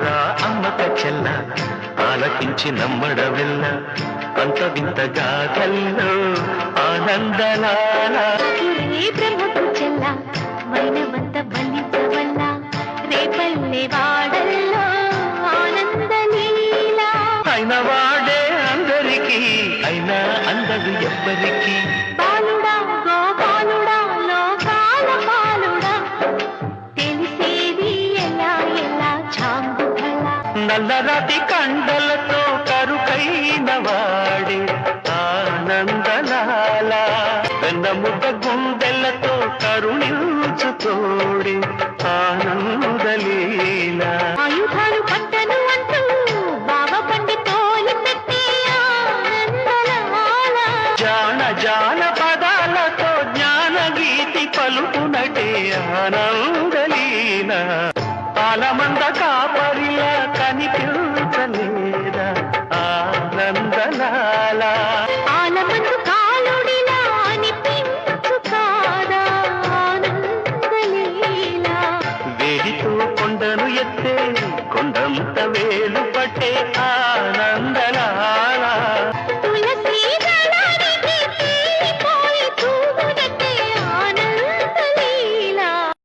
రా అమ్మక చెల్ల ఆలకించి నమ్మడవిల్ల అంత వింత గాథల్లో ఆనందలాల బ్రహ్మకు చెల్ల మైనవంత బలించవల్ల రేపల్లె వాడల్లో ఆనందలీల అయిన వాడే అందరికీ అయినా అందదు ఎవ్వరికి బాలుడా గోపాలుడా లోకాల పాలుడా తెలిసేది ఎలా ఎలా చాంగుల నల్లరాతి కండలతో కరుకైన వాడే ఆనందలాల వెన్నముద్ద గుండెలతో కరుణించుతోడే ఆనందలీల ఆయుధాలు పట్టను అంటూ బావ పండి తోలు పెట్టి ఆనందలాల జాన జాన పదాలతో జ్ఞాన గీతి పలుకునటే ఆనందలీల పాలమంద కాపరిలా కనిపించలేదా ఆనందలాల ఆలమందు కాలుడిలా అనిపించు కాదా ఆనందలీల వేడితో కొండను ఎత్తే కొండంత వేలు